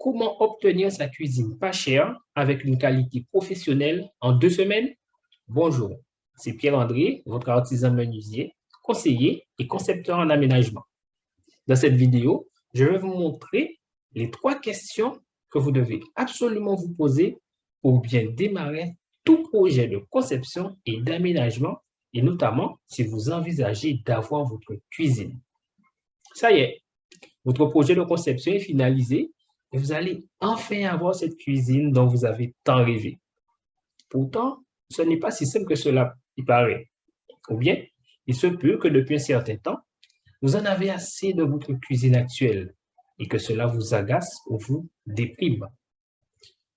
Comment obtenir sa cuisine pas chère avec une qualité professionnelle en 2 semaines? Bonjour, c'est Pierre-André, votre artisan menuisier, conseiller et concepteur en aménagement. Dans cette vidéo, je vais vous montrer les 3 questions que vous devez absolument vous poser pour bien démarrer tout projet de conception et d'aménagement, et notamment si vous envisagez d'avoir votre cuisine. Ça y est, votre projet de conception est finalisé et vous allez enfin avoir cette cuisine dont vous avez tant rêvé. Pourtant, ce n'est pas si simple que cela y paraît. Ou bien, il se peut que depuis un certain temps, vous en avez assez de votre cuisine actuelle et que cela vous agace ou vous déprime.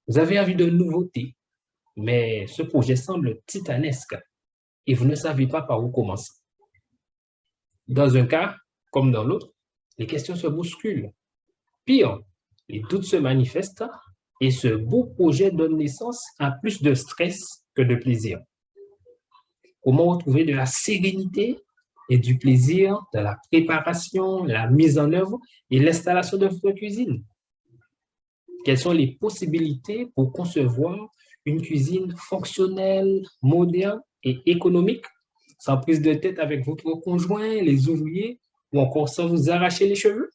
Vous avez envie de nouveautés, mais ce projet semble titanesque et vous ne savez pas par où commencer. Dans un cas comme dans l'autre, les questions se bousculent. Pire, les doutes se manifestent et ce beau projet donne naissance à plus de stress que de plaisir. Comment retrouver de la sérénité et du plaisir dans la préparation, la mise en œuvre et l'installation de votre cuisine? Quelles sont les possibilités pour concevoir une cuisine fonctionnelle, moderne et économique, sans prise de tête avec votre conjoint, les ouvriers, ou encore sans vous arracher les cheveux?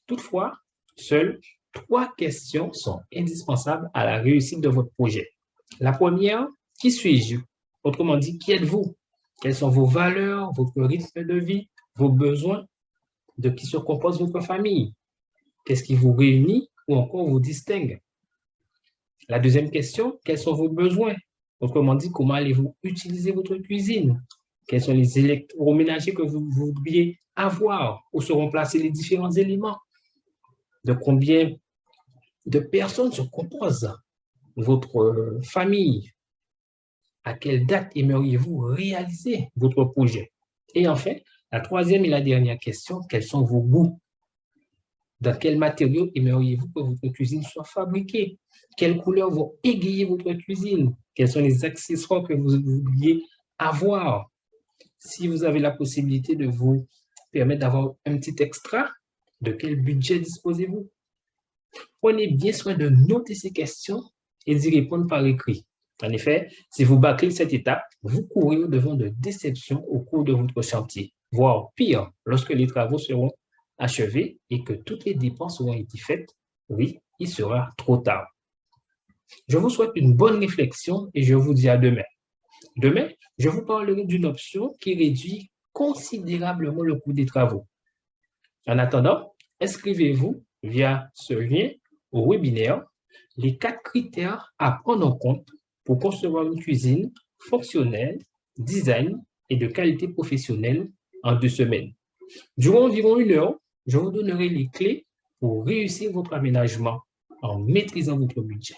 Toutefois, seules 3 questions sont indispensables à la réussite de votre projet. La première, qui suis-je? Autrement dit, qui êtes-vous? Quelles sont vos valeurs, votre rythme de vie, vos besoins? De qui se compose votre famille? Qu'est-ce qui vous réunit ou encore vous distingue? La deuxième question, quels sont vos besoins? Autrement dit, comment allez-vous utiliser votre cuisine? Quels sont les électroménagers que vous voudriez avoir? Où seront placés les différents éléments? De combien de personnes se compose votre famille? À quelle date aimeriez-vous réaliser votre projet? Et enfin, la troisième et la dernière question, quels sont vos goûts? Dans quels matériaux aimeriez-vous que votre cuisine soit fabriquée? Quelles couleurs vont égayer votre cuisine? Quels sont les accessoires que vous voudriez avoir? Si vous avez la possibilité de vous permettre d'avoir un petit extra, de quel budget disposez-vous? Prenez bien soin de noter ces questions et d'y répondre par écrit. En effet, si vous bâclez cette étape, vous courez au-devant de déceptions au cours de votre chantier, voire pire, lorsque les travaux seront achevés et que toutes les dépenses auront été faites, oui, il sera trop tard. Je vous souhaite une bonne réflexion et je vous dis à demain. Demain, je vous parlerai d'une option qui réduit considérablement le coût des travaux. En attendant, inscrivez-vous via ce lien au webinaire les 4 critères à prendre en compte pour concevoir une cuisine fonctionnelle, design et de qualité professionnelle en 2 semaines. Durant environ 1 heure, je vous donnerai les clés pour réussir votre aménagement en maîtrisant votre budget.